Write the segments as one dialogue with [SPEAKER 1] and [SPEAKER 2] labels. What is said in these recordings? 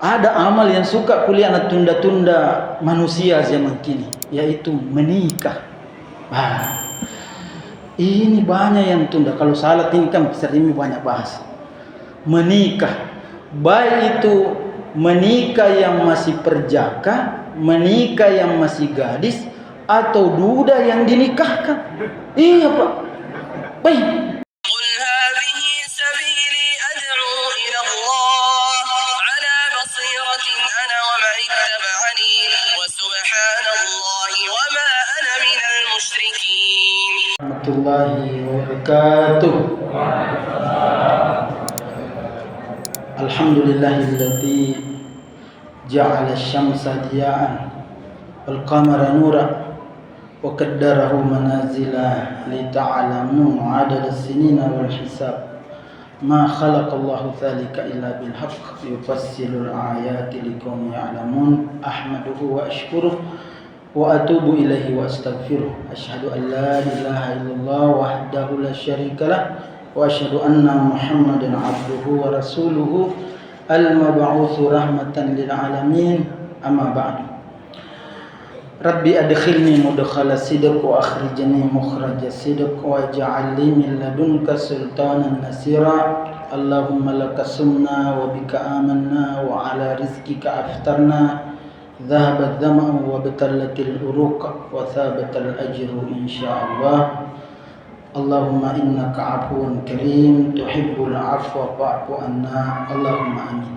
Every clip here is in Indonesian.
[SPEAKER 1] Ada amal yang suka kuliah tunda-tunda manusia zaman kini, yaitu menikah. Ini banyak yang tunda. Kalau salat ini kan sering banyak bahas. Menikah, baik itu menikah yang masih perjaka, menikah yang masih gadis, atau duda yang dinikahkan. Iya Pak. Baik. Warahmatullahi wabarakatuh. Alhamdulillahilladzi ja'ala asy-syamsa diya'an wal qamara nuran wa qaddarahu manazila li ta'lamu 'adada as-sinina wal hisab. Ma khalaqallahu dzalika illa bil haqq yufassilul ayati liqaumin ya'lamun. Ahmaduhu wa ashkuruh wa atubu ilaihi wa astaghfiruh. Asyhadu an la ilaha illallah wahdahu la syarikalah wa asyhadu anna Muhammadan abduhu wa rasuluhu al-mab'utsu rahmatan lil alamin. Amma ba'du. Rabbi adkhilni mudkhala sidq wa akhrijni mukhraja sidq waj'al li min ladunka sultanan nasira. Allahumma laka sumna wa bika amanna wa ala rizqika aftarna. ذهب الظمأ وابتلت العروق وثابت الأجر إن شاء الله. اللهم إنك عفو كريم تحب العفو فاعف عنا. اللهم آمين.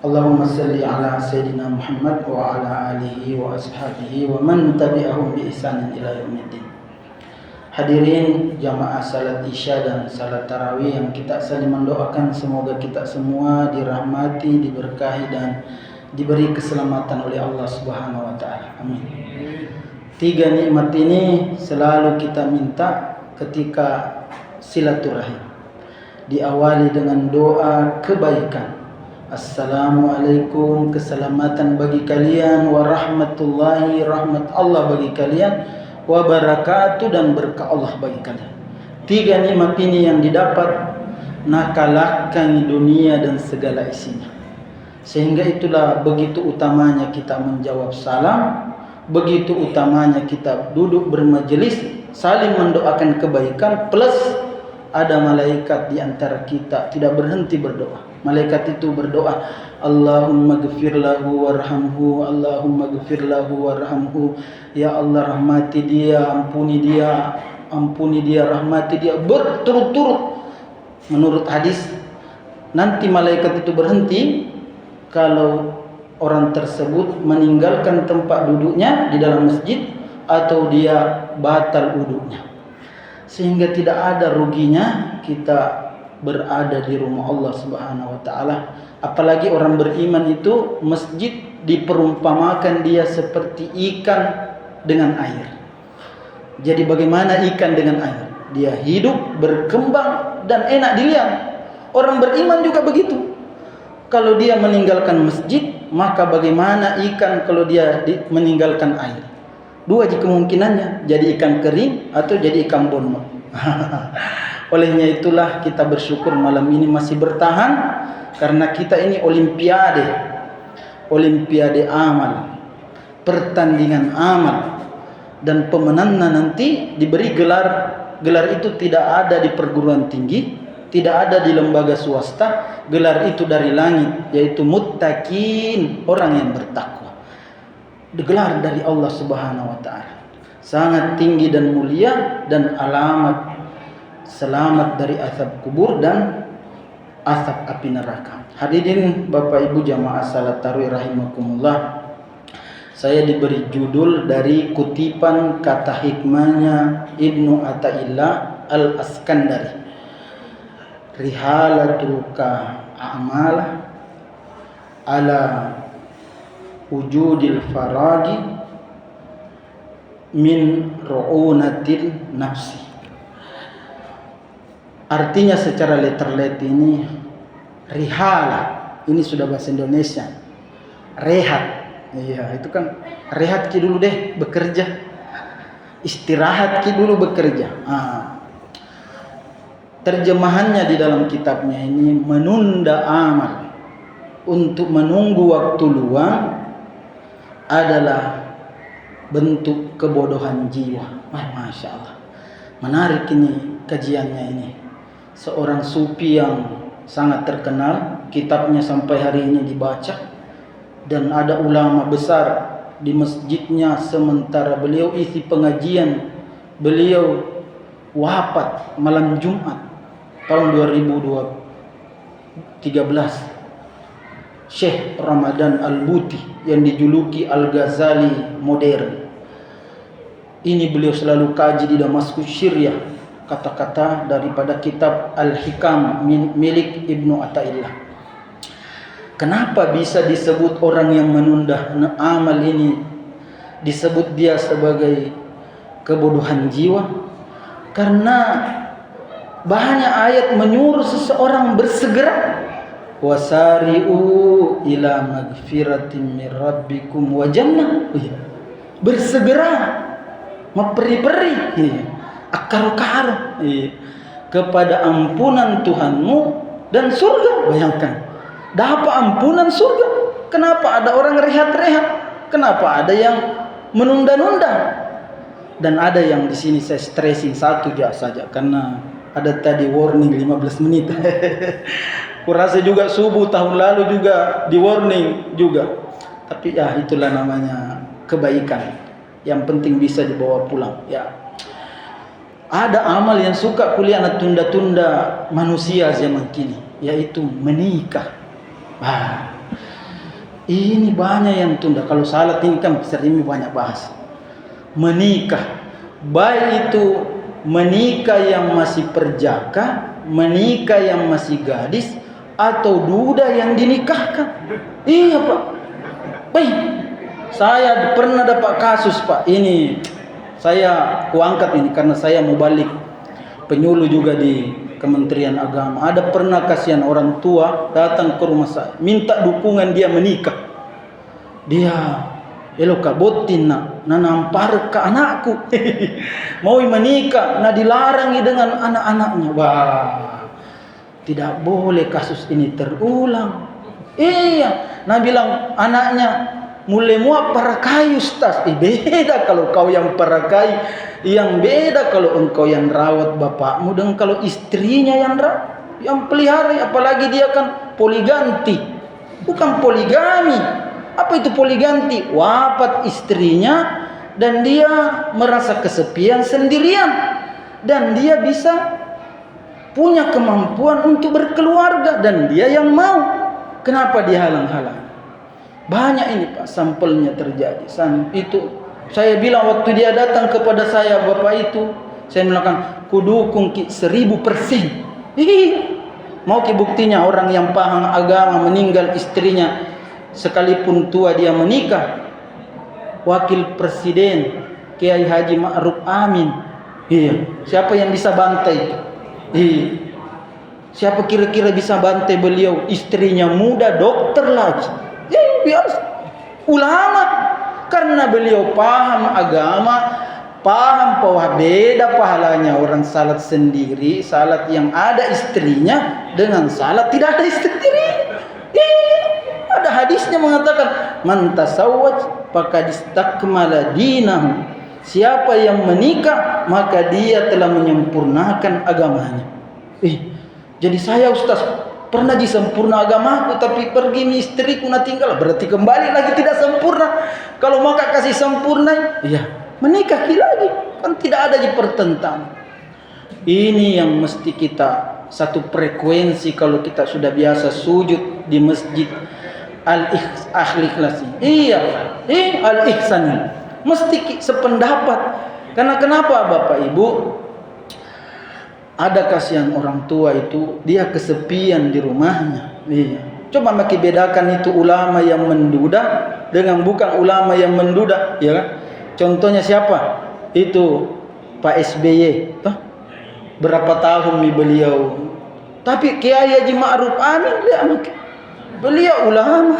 [SPEAKER 1] اللهم صل على سيدنا محمد وعلى آله وأصحابه ومن تبعهم بإحسان إلى يوم الدين. Hadirin jamaah salat Isya dan salat tarawih yang kita saling mendoakan semoga kita semua dirahmati, diberkahi dan diberi keselamatan oleh Allah Subhanahu wa taala. Amin. 3 nikmat ini selalu kita minta ketika silaturahim. Diawali dengan doa kebaikan. Assalamualaikum, keselamatan bagi kalian, wa rahmatullahi, rahmat Allah bagi kalian, wa barakatuh, dan berkah Allah bagi kalian. 3 nikmat ini yang didapat nakalahkan dunia dan segala isinya. Sehingga itulah begitu utamanya kita menjawab salam, begitu utamanya kita duduk bermajelis saling mendoakan kebaikan, plus ada malaikat di antara kita tidak berhenti berdoa. Malaikat itu berdoa, Allahumma ghfir lahu warhamhu, Allahumma ghfir lahu warhamhu. Ya Allah, rahmati dia, ampuni dia, rahmati dia, berturut-turut. Menurut hadis, nanti malaikat itu berhenti kalau orang tersebut meninggalkan tempat duduknya di dalam masjid atau dia batal wudhunya. Sehingga tidak ada ruginya kita berada di rumah Allah Subhanahu wa taala. Apalagi orang beriman itu, masjid diperumpamakan dia seperti ikan dengan air. Jadi bagaimana ikan dengan air? Dia hidup, berkembang dan enak dilihat. Orang beriman juga begitu. Kalau dia meninggalkan masjid, maka bagaimana ikan kalau dia meninggalkan air? 2 kemungkinannya, jadi ikan kering atau jadi ikan bonmot. Olehnya itulah kita bersyukur malam ini masih bertahan, karena kita ini olimpiade amal, pertandingan amal, dan pemenangnya nanti diberi gelar itu tidak ada di perguruan tinggi, tidak ada di lembaga swasta. Gelar itu dari langit, yaitu muttaqin, orang yang bertakwa. Gelar dari Allah Subhanahu wa taala. Sangat tinggi dan mulia, dan alamat selamat dari azab kubur dan azab api neraka. Hadirin Bapak Ibu jamaah salat tarawih rahimakumullah. Saya diberi judul dari kutipan kata hikmahnya Ibnu Athaillah Al-Askandari. Rihalatul a'mal ala wujudil faragi min ru'unatil nafsi. Artinya secara letterlet ini, rihala, ini sudah bahasa Indonesia. Rehat. Iya, itu kan rehat ki dulu deh bekerja. Istirahat ki dulu bekerja. Terjemahannya di dalam kitabnya ini menunda amal. untuk menunggu waktu luang adalah bentuk kebodohan jiwa. Masya Allah, menarik ini kajiannya ini. Seorang sufi yang sangat terkenal, kitabnya sampai hari ini dibaca, dan ada ulama besar di masjidnya sementara beliau isi pengajian. Beliau wafat malam Jumat tahun 2013. Syekh Ramadan Al-Buti yang dijuluki Al-Ghazali modern. Ini beliau selalu kaji di Damaskus, Syria, kata-kata daripada kitab Al-Hikam milik Ibnu Athaillah. Kenapa bisa disebut orang yang menunda amal ini disebut dia sebagai kebodohan jiwa? Karena banyak ayat menyuruh seseorang bersegera. Wasari'u ila magfiratin min rabbikum wa jannah. Bersegera, memperi-peri, akar-akar kepada ampunan Tuhanmu dan surga. Bayangkan, dapat ampunan surga. Kenapa ada orang rehat-rehat? Kenapa ada yang menunda-nunda? Dan ada yang di sini saya stressing satu saja karena ada tadi warning 15 menit. Kurasa juga subuh tahun lalu juga di warning juga. Tapi ya itulah namanya kebaikan. Yang penting bisa dibawa pulang. Ya. Ada amal yang suka kuliah tunda-tunda manusia zaman kini, yaitu menikah. Ini banyak yang tunda. Kalau salat ini kan sering banyak bahas. Menikah, baik itu menikah yang masih perjaka, menikah yang masih gadis, atau duda yang dinikahkan. Iya Pak. Baik, saya pernah dapat kasus Pak. Ini saya kuangkat ini karena saya mau balik penyuluh juga di Kementerian Agama. Ada pernah kasihan orang tua datang ke rumah saya, minta dukungan dia menikah. Dia kabotin nampar ke anakku. Mau menikah, dilarangi dengan anak-anaknya. Wah, tidak boleh kasus ini terulang. Iya, bilang anaknya mulai muak parakai Ustaz. Beda kalau kau yang parakai, yang beda kalau engkau yang rawat bapakmu dan kalau istrinya yang pelihara. Apalagi dia kan poliganti, bukan poligami. Apa itu poliganti? Wafat istrinya dan dia merasa kesepian sendirian, dan dia bisa punya kemampuan untuk berkeluarga dan dia yang mau. Kenapa dia halang-halang? Banyak ini Pak sampelnya terjadi. Itu saya bilang waktu dia datang kepada saya, bapak itu, saya mengatakan kudukung 1000%. Mau buktinya orang yang paham agama meninggal istrinya sekalipun tua dia menikah. Wakil Presiden Kiai Haji Ma'ruf Amin. Siapa yang bisa bantai itu? Siapa kira-kira bisa bantai beliau? Istrinya muda, dokter lagi. Biasa ulama, karena beliau paham agama, paham bahwa beda pahalanya orang salat sendiri, salat yang ada istrinya, dengan salat tidak ada istri. Ada hadisnya mengatakan man tasawwaj faqad istakmala dinahu. Siapa yang menikah maka dia telah menyempurnakan agamanya. Jadi saya Ustaz pernah disempurna agamaku, tapi pergi istriku tinggal, berarti kembali lagi tidak sempurna. Kalau maka kasih sempurna, menikah lagi, kan tidak ada pertentangan. Ini yang mesti kita satu frekuensi kalau kita sudah biasa sujud di masjid. Al-ikhlas. Al-ihsan. Mesti sependapat. Karena kenapa Bapak Ibu? Ada kasihan orang tua itu, dia kesepian di rumahnya. Coba maki bedakan itu ulama yang menduda dengan bukan ulama yang menduda, ya kan? Contohnya siapa? Itu Pak SBY. Berapa tahun beliau? Tapi Kiai Haji Ma'ruf Amin beliau ulama.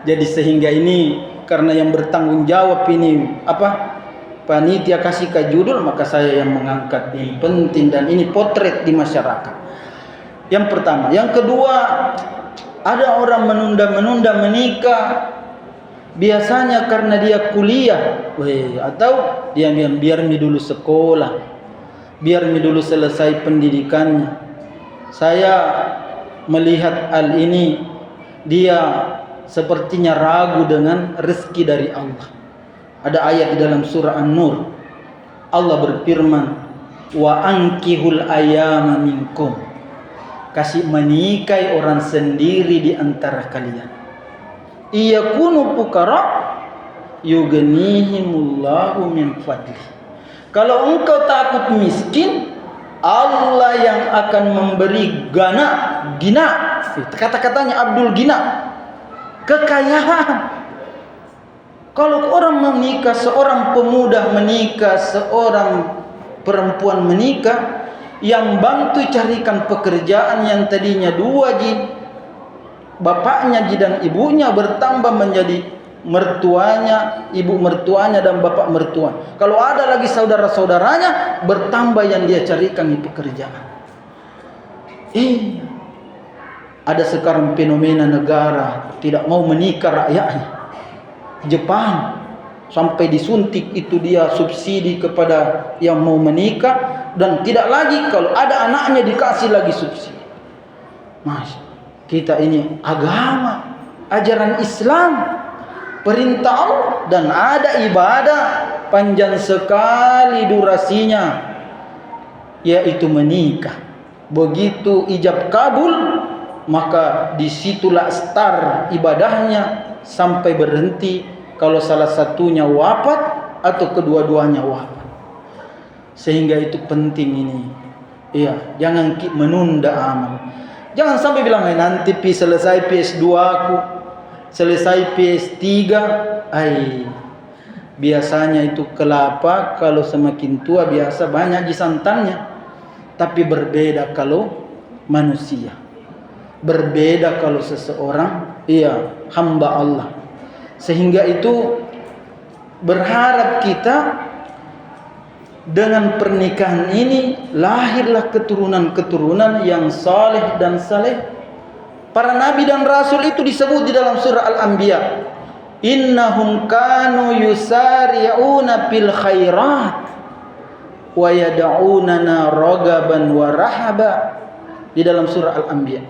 [SPEAKER 1] Jadi sehingga ini karena yang bertanggung jawab ini panitia kasih ke judul, maka saya yang mengangkat ini penting dan ini potret di masyarakat. Yang pertama, yang kedua, Ada orang menunda-menunda menikah biasanya karena dia kuliah, atau dia biar dulu sekolah, biar dulu selesai pendidikannya. Saya melihat hal ini, dia sepertinya ragu dengan rezeki dari Allah. Ada ayat di dalam surah An-Nur, Allah berfirman, wa ankihul ayama minkum, kasih menikahi orang sendiri di antara kalian. Iyakunu fuqara yughnihimullahu min fadli. Kalau engkau takut miskin, Allah yang akan memberi gina. Kata-katanya Abdul Gina, kekayaan. Kalau orang menikah, seorang pemuda menikah, seorang perempuan menikah, yang bantu carikan pekerjaan yang tadinya 2 ji, bapaknya ji dan ibunya, bertambah menjadi mertuanya, ibu mertuanya dan bapak mertua. Kalau ada lagi saudara-saudaranya, bertambah yang dia carikan di pekerjaan. Ada sekarang fenomena negara tidak mau menikah rakyatnya. Jepang sampai disuntik itu dia subsidi kepada yang mau menikah, dan tidak lagi kalau ada anaknya dikasih lagi subsidi. Mas, kita ini agama, ajaran Islam, perintah Allah, dan ada ibadah panjang sekali durasinya, yaitu menikah. Begitu ijab kabul, maka disitulah start ibadahnya sampai berhenti kalau salah satunya wafat atau kedua-duanya wafat. Sehingga itu penting ini. Iya, jangan menunda amal. Jangan sampai bilang nanti selesai PS2 aku, selesai PS3. Biasanya itu kelapa kalau semakin tua biasa banyak di santannya. Tapi berbeda kalau manusia. Berbeda kalau seseorang hamba Allah. Sehingga itu berharap kita dengan pernikahan ini lahirlah keturunan-keturunan yang saleh dan saleh. Para nabi dan rasul itu disebut di dalam surah Al-Anbiya, innahum kanu yusari'una fil khairat wa yad'unana ragaban wa rahaba. Di dalam surah Al-Anbiya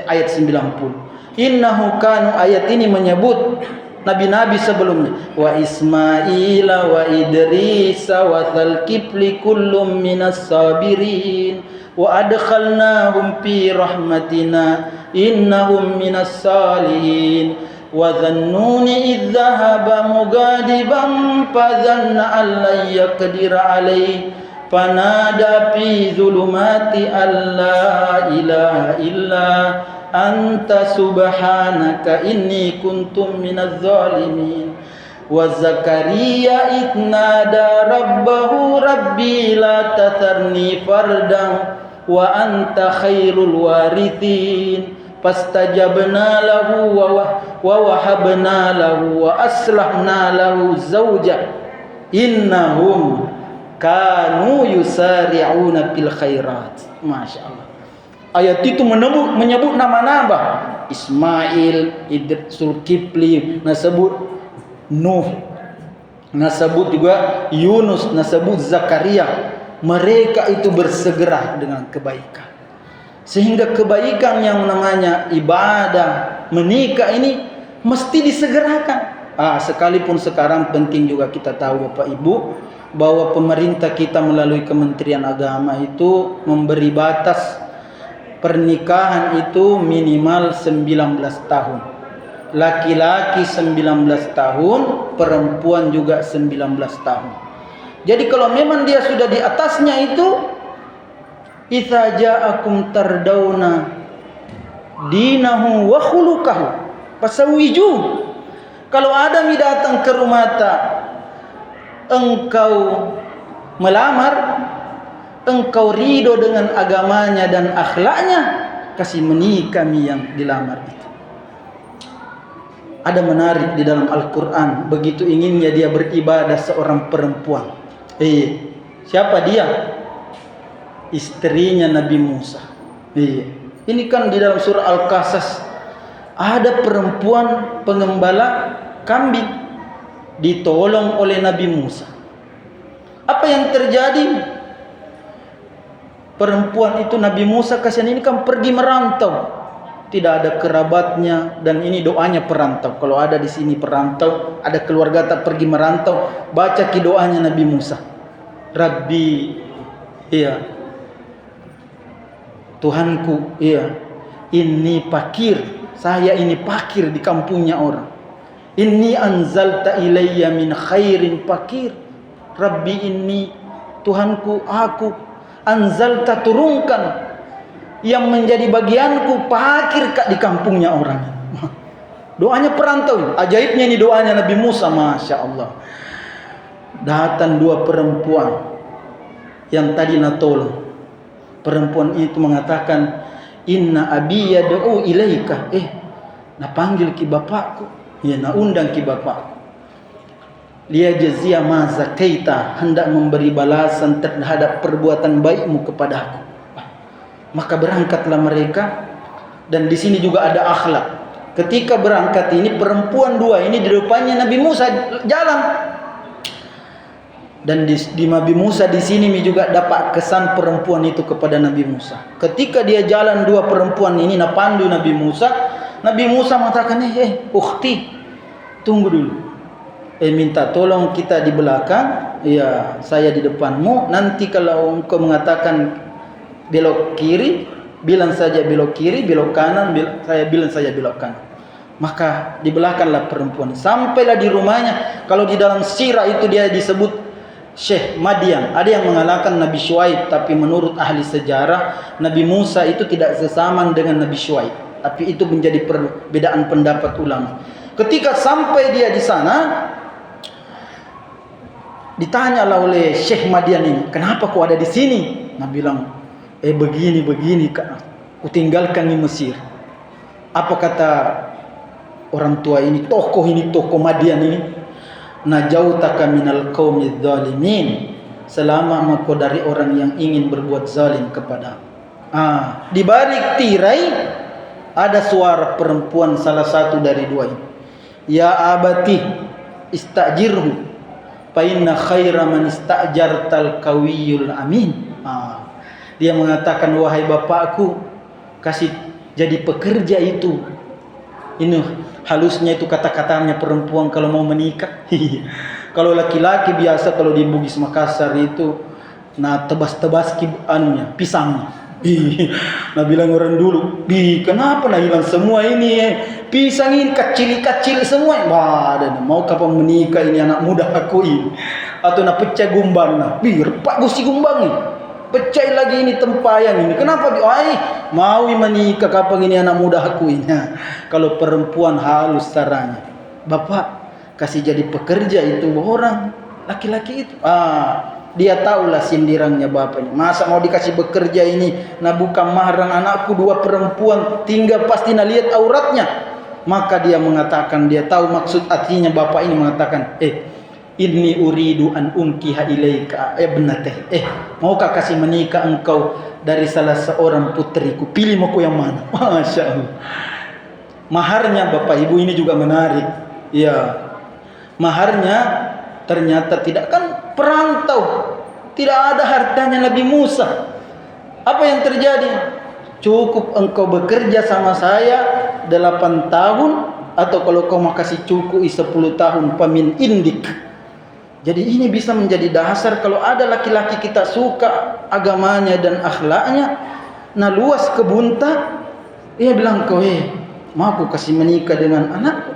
[SPEAKER 1] ayat 90. Innahu kanu, ayat ini menyebut nabi-nabi sebelumnya, wa Ismaila wa Idrisa wa Dzalkifli kullum minas sabirin wa adkhalnahum fi rahmatina innahum minas salihin wa dhannuni idh dhahaba mughadiban fadhanna an lan yaqdira alayhi fanada fi dhulumati alla ilaha illa anta subhanaka inni kuntum minaz zalimin. Wa Zakaria idnada rabbahu rabbi la tatharni fardan wa anta khairul warithin fastajabna lahu wa wahabna lahu wa aslahna lahu zawja innahum kanu yusari'una fil khairat. Masya Allah. Ayat itu menyebut nama-nama Ismail, Dzulkifli, nasebut Nuh, nasebut juga Yunus, nasebut Zakaria. Mereka itu bersegera dengan kebaikan. Sehingga kebaikan yang namanya ibadah menikah ini mesti disegerakan. Sekalipun sekarang penting juga kita tahu Bapak Ibu, bahwa pemerintah kita melalui Kementerian Agama itu memberi batas pernikahan itu minimal 19 tahun. Laki-laki 19 tahun, perempuan juga 19 tahun. Jadi kalau memang dia sudah di atasnya itu, idza ja'akum tardawna dinahu wa khuluquhu fasawiju. Kalau ada datang ke rumah engkau melamar, engkau ridho dengan agamanya dan akhlaknya, kasih menikah yang dilamar itu. Ada menarik di dalam Al-Quran, begitu inginnya dia beribadah seorang perempuan. Siapa dia? Istrinya Nabi Musa. Ini kan di dalam surah Al-Qasas Ada perempuan pengembala kambing ditolong oleh Nabi Musa. Apa yang terjadi? Perempuan itu Nabi Musa kasihan ini kan pergi merantau, tidak ada kerabatnya, dan ini doanya perantau. Kalau ada di sini perantau, ada keluarga tak pergi merantau, baca doanya Nabi Musa. Rabbi, iya, Tuhanku, iya, ini fakir, saya ini fakir di kampungnya orang. Inni anzalta ilayya min khairin fakir. Rabbi inni, Tuhanku, aku anzalta turunkan yang menjadi bagianku fakir kak di kampungnya orang. Doanya perantau. Ajaibnya ini doanya Nabi Musa, Masya Allah. Datang dua perempuan yang tadi natolong. Perempuan itu mengatakan, inna abi yad'u ilaika. Na panggil ki bapakku, ya na undang ki bapakku. Dia jazia ma zakaita, hendak memberi balasan terhadap perbuatan baikmu kepadaku. Maka berangkatlah mereka, dan di sini juga ada akhlak. Ketika berangkat ini perempuan dua ini di depannya Nabi Musa jalan. Dan di Nabi Musa di sini juga dapat kesan perempuan itu kepada Nabi Musa. Ketika dia jalan dua perempuan ini napandu Nabi Musa mengatakan, ukhti, tunggu dulu. Minta tolong kita di belakang, ya saya di depanmu. Nanti kalau engkau mengatakan belok kiri, bilang saja belok kiri, belok kanan, saya bilang saja belok kanan. Maka di belakanglah perempuan. Sampailah di rumahnya. Kalau di dalam sirah itu dia disebut Syekh Madian. Ada yang mengatakan Nabi Syuaib, tapi menurut ahli sejarah Nabi Musa itu tidak sesaman dengan Nabi Syuaib. Tapi itu menjadi perbedaan pendapat ulama. Ketika sampai dia di sana, ditanyalah oleh Syekh Madian ini, kenapa kau ada di sini? Nah bilang, begini kak, ku tinggalkan di Mesir. Apa kata orang tua ini, tokoh Madian ini? Najautaka minal qaumidz zalimin, selama engkau dari orang yang ingin berbuat zalim kepada. Di balik tirai ada suara perempuan salah satu dari dua ini. Ya abati istajirhu fa inna khaira man istajartal qawiyul amin. Dia mengatakan, wahai bapakku, kasih jadi pekerja itu. Ini halusnya itu kata-katanya perempuan kalau mau menikah. Kalau laki-laki biasa kalau di Bugis Makassar itu tebas-tebas pisangnya. Nah bilang orang dulu, kenapa nah hilang semua ini? Pisang ini kecil-kecil semua. Dan mau kapan menikah ini anak muda aku ini? Atau pecah gumbang repak gusi gumbang ini. Pecah lagi ini tempayang ini. Kenapa? Mau menikah kapan ini anak muda aku ini? Kalau perempuan halus caranya. Bapak kasih jadi pekerja itu orang laki-laki itu. Dia tahulah sindirannya bapaknya. Masa mau dikasih bekerja ini? Bukan maharang anakku dua perempuan, tinggal pasti lihat auratnya. Maka dia mengatakan, dia tahu maksud artinya bapak ini mengatakan, inni uridu an unkiha ilaika ibnatah. Maukah kasih menikah engkau dari salah seorang putriku? Pilih mau yang mana? Masya Allah. Maharnya bapak ibu ini juga menarik. Ya, maharnya ternyata tidak, kan perantau, tidak ada hartanya Nabi Musa. Apa yang terjadi? Cukup engkau bekerja sama saya 8 tahun, atau kalau kau mau kasih cukup 10 tahun pamin indik. Jadi ini bisa menjadi dasar kalau ada laki-laki kita suka agamanya dan akhlaknya, luas kebunta, bilang kau, mau aku kasih menikah dengan anakku.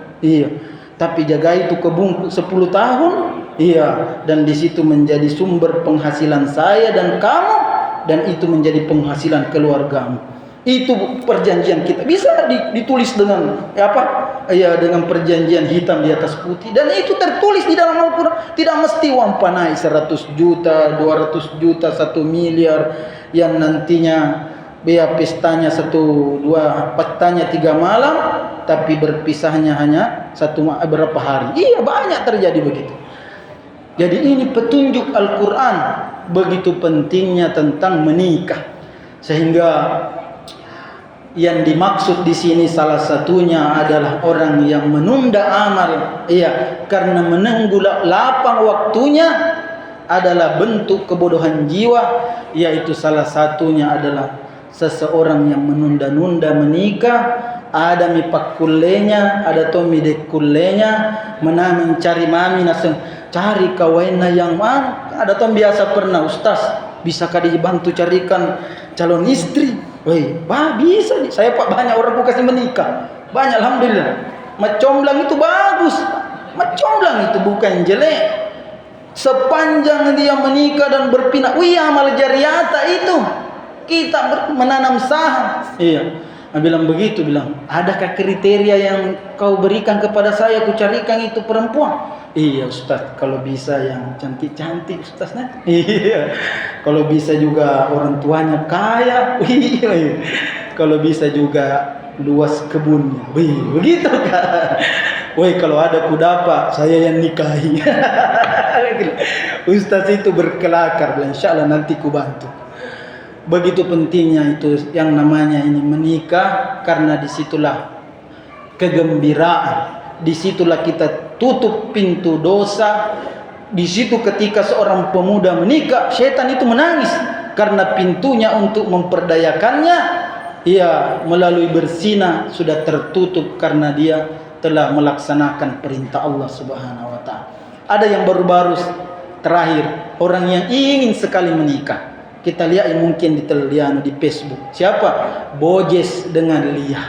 [SPEAKER 1] Tapi jaga itu kebun 10 tahun. Dan di situ menjadi sumber penghasilan saya dan kamu, dan itu menjadi penghasilan keluargamu. Itu perjanjian kita. Bisa ditulis dengan dengan perjanjian hitam di atas putih, dan itu tertulis di dalam Al-Qur'an. Tidak mesti uang panai 100 juta, 200 juta, 1 miliar yang nantinya pestanya 1-2 petanya 3 malam, tapi berpisahnya hanya berapa hari. Banyak terjadi begitu. Jadi ini petunjuk Al-Quran begitu pentingnya tentang menikah, sehingga Yang dimaksud di sini salah satunya adalah orang yang menunda amal, iya, karena menunggu lapang waktunya adalah bentuk kebodohan jiwa, yaitu salah satunya adalah seseorang yang menunda-nunda menikah. Ada mipak kullenya, ada tomi dek kullenya, mencari mami naseng cari kawaina yang mana. Ada tom biasa pernah, Ustaz, bisakah dibantu carikan calon istri? Woi, bisa. Saya pak banyak orang ku kasih menikah, banyak alhamdulillah. Macomblang itu bagus, macomblang itu bukan jelek. Sepanjang dia menikah dan berpindah, wih amal jariata itu kita menanam saham. Iya. Bilang begitu, bilang, adakah kriteria yang kau berikan kepada saya, ku carikan itu perempuan? Iya Ustaz, kalau bisa yang cantik-cantik Ustaz, nah. Iya. Kalau bisa juga orang tuanya kaya. Iya. Kalau bisa juga luas kebunnya. Wih, begitu kan? Woi, kalau ada kudapat, saya yang nikahi. Ustaz itu berkelakar, insyaallah nanti ku bantu. Begitu pentingnya itu yang namanya ini menikah, karena disitulah kegembiraan, disitulah kita tutup pintu dosa. Di situ ketika seorang pemuda menikah, setan itu menangis karena pintunya untuk memperdayakannya, ia melalui berzina sudah tertutup karena dia telah melaksanakan perintah Allah Subhanahu wa taala. Ada yang baru-baru terakhir, orang yang ingin sekali menikah. Kita lihat mungkin di televisi, di Facebook. Siapa? Bojes dengan Lia,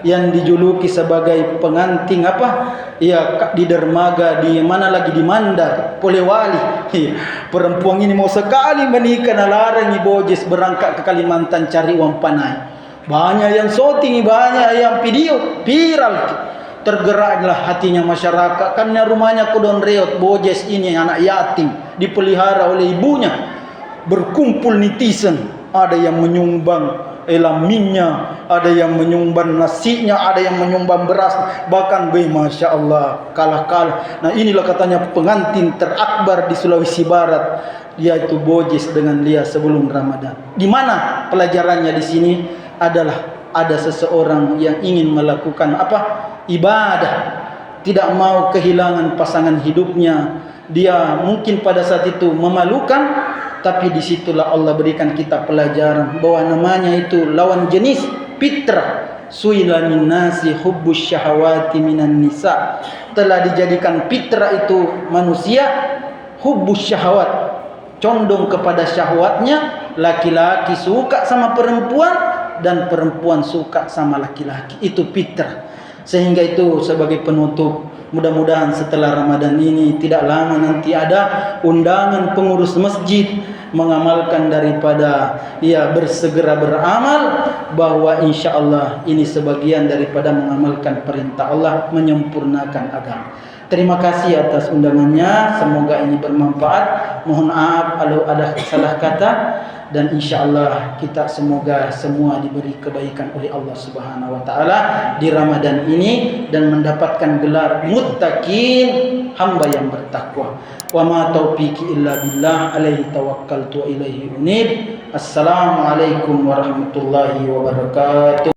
[SPEAKER 1] yang dijuluki sebagai pengantin apa? Ya, di dermaga, di mana lagi, di Mandar, Polewali. Perempuan ini mau sekali menikah, nalarang Bojes berangkat ke Kalimantan cari uang panai. Banyak yang syuting, banyak yang video viral. Tergeraklah hatinya masyarakat, karena rumahnya Kudon Reot. Bojes ini anak yatim, dipelihara oleh ibunya. Berkumpul netizen, ada yang menyumbang elaminnya, ada yang menyumbang nasinya, ada yang menyumbang beras, bahkan masya Allah kalah. Nah inilah katanya pengantin terakbar di Sulawesi Barat, yaitu Bojes dengan Lia sebelum Ramadan. Di mana pelajarannya di sini adalah ada seseorang yang ingin melakukan apa? Ibadah, tidak mau kehilangan pasangan hidupnya. Dia mungkin pada saat itu memalukan, tapi disitulah Allah berikan kita pelajaran bahwa namanya itu lawan jenis fitrah. Suila min nasi hubbus syahawati minan nisa. Telah dijadikan fitrah itu manusia hubbus syahawat, condong kepada syahwatnya. Laki-laki suka sama perempuan dan perempuan suka sama laki-laki. Itu fitrah. Sehingga itu sebagai penutup, mudah-mudahan setelah Ramadan ini tidak lama nanti ada undangan pengurus masjid mengamalkan daripada bersegera beramal, bahwa insya Allah ini sebagian daripada mengamalkan perintah Allah, menyempurnakan agama. Terima kasih atas undangannya, semoga ini bermanfaat. Mohon maaf kalau ada salah kata, dan insya Allah kita semoga semua diberi kebaikan oleh Allah Subhanahu wa taala di Ramadan ini dan mendapatkan gelar muttaqin, hamba yang bertakwa. Wa ma taufiqi illa billah, alaihi tawakkaltu wa ilaihi unib. Assalamualaikum warahmatullahi wabarakatuh.